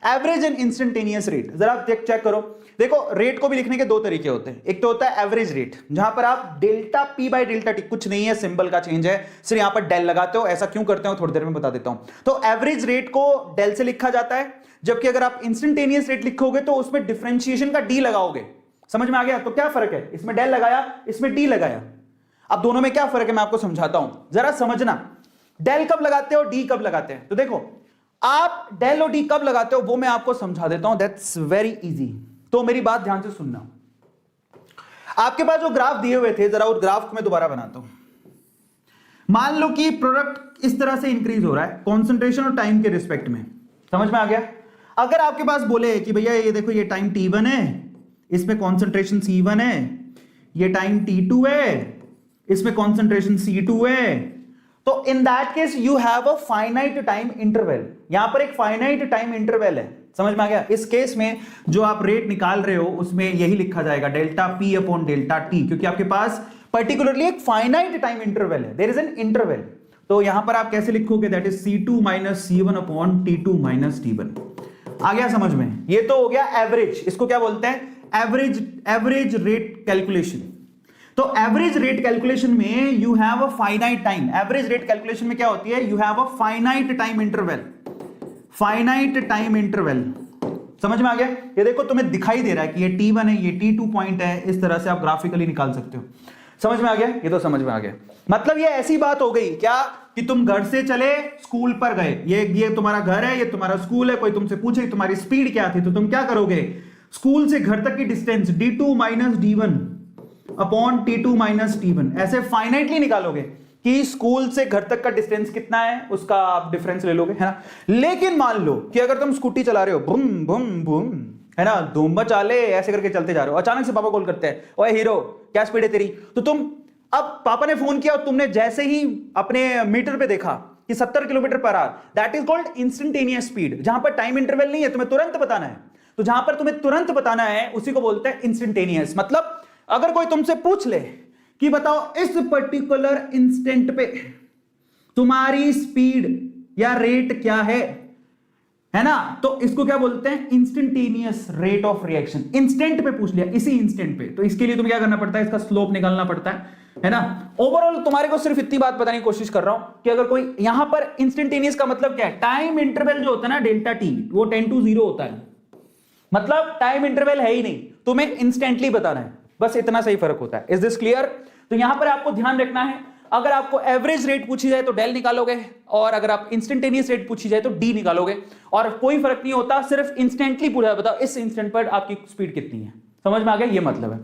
Average and instantaneous rate, जरा आप check करो। देखो रेट को भी लिखने के दो तरीके होते हैं, एक तो होता है एवरेज रेट, जहां पर आप delta P by delta T, कुछ नहीं है, सिंबल का चेंज है, सिर्फ यहां पर डेल लगाते हो। ऐसा क्यों करते हो थोड़ी देर में बता देता हूं। तो एवरेज रेट को डेल से लिखा जाता है, जबकि अगर आप इंस्टेंटेनियस रेट लिखोगे तो उसमें डिफरेंशिएशन का डी लगाओगे। समझ में आ गया? तो क्या फर्क है, इसमें डेल लगाया, इसमें डी लगाया। अब दोनों में क्या फर्क है मैं आपको समझाता हूं, जरा समझना। डेल कब लगाते हो, डी कब लगाते हैं? तो देखो आप डेल और डी कब लगाते हो वो मैं आपको समझा देता हूं, दैट्स वेरी इजी। तो मेरी बात ध्यान से सुनना। आपके पास जो ग्राफ दिए हुए थे, जरा उस ग्राफ को मैं दोबारा बनाता हूं। मान लो कि प्रोडक्ट इस तरह से इंक्रीज हो रहा है कॉन्सेंट्रेशन और टाइम के रिस्पेक्ट में। समझ में आ गया? अगर आपके पास बोले कि भैया ये देखो ये टाइम t1 है, इसमें कॉन्सेंट्रेशन c1 है, ये टाइम t2 है, इसमें कॉन्सेंट्रेशन c2 है, तो in that case you have a finite time interval. यहां पर एक फाइनाइट टाइम इंटरवल है। समझ में आ गया? इस केस में जो आप रेट निकाल रहे हो उसमें यही लिखा जाएगा delta P upon delta T, क्योंकि आपके पास पर्टिकुलरली एक फाइनाइट टाइम इंटरवल है, देयर इज एन इंटरवल। तो यहां पर आप कैसे लिखोगे, that is c2 minus c1 upon t2 minus t1। आ गया समझ में? ये तो हो गया एवरेज, इसको क्या बोलते हैं, एवरेज रेट कैलकुलेशन। तो एवरेज रेट कैलकुलेशन में you have a finite time. Average rate calculation में क्या होती है, you have a finite time interval, finite time interval. समझ में आ गया? ये देखो तुम्हें दिखाई दे रहा है कि ये t1 है, ये t2 पॉइंट है, इस तरह से आप ग्राफिकली निकाल सकते हो। समझ में आ गया? ये तो समझ में आ गया। मतलब ये ऐसी बात हो गई क्या कि तुम घर से चले स्कूल पर गए, ये तुम्हारा घर है, ये तुम्हारा स्कूल है, कोई तुमसे पूछे तुम्हारी स्पीड क्या थी, तो तुम क्या करोगे, स्कूल से घर तक की distance d2 minus d1 upon t2 minus t1 ऐसे फाइनाइटली निकालोगे कि स्कूल से घर तक का डिस्टेंस कितना है, उसका आप डिफरेंस ले लोगे, है ना। लेकिन मान लो कि अगर तुम स्कूटी चला रहे हो, बुम बुम बुम, है ना, धूम मचा ले ऐसे करके चलते जा रहे हो, अचानक से पापा कॉल करते हैं, ओए हीरो क्या स्पीड है तेरी, तो तुम, अब पापा ने फोन किया और तुमने जैसे ही अपने मीटर पे देखा कि 70 kilometre per hour, that is called instantaneous speed, जहां पर टाइम इंटरवल नहीं है, तुम्हें तुरंत बताना है। तो जहां पर तुम्हें तुरंत बताना है उसी को बोलते हैं इंस्टेंटेनियस। मतलब अगर कोई तुमसे पूछ ले कि बताओ इस पर्टिकुलर इंस्टेंट पे तुम्हारी स्पीड या रेट क्या है ना, तो इसको क्या बोलते हैं, instantaneous rate of reaction. Instant पे पूछ लिया, इसी इंस्टेंट पे, तो इसके लिए तुम्हें क्या करना पड़ता है, इसका स्लोप निकालना पड़ता है ना। ओवरऑल तुम्हारे को सिर्फ इतनी बात बताने की कोशिश कर रहा हूं कि अगर कोई यहां पर इंस्टेंटेनियस का मतलब क्या है, टाइम इंटरवल जो होता है ना डेल्टा टी, वो 10 to 0 होता है, मतलब टाइम इंटरवल है ही नहीं, तुम्हें इंस्टेंटली बताना है, बस इतना सही फर्क होता है। Is this clear? तो यहां पर आपको ध्यान रखना है, अगर आपको एवरेज रेट पूछी जाए तो डेल निकालोगे, और अगर आप इंस्टेंटेनियस रेट पूछी जाए तो डी निकालोगे, और कोई फर्क नहीं होता, सिर्फ इंस्टेंटली पूछा, बताओ इस इंस्टेंट पर आपकी स्पीड कितनी है। समझ में आ गया? ये मतलब है।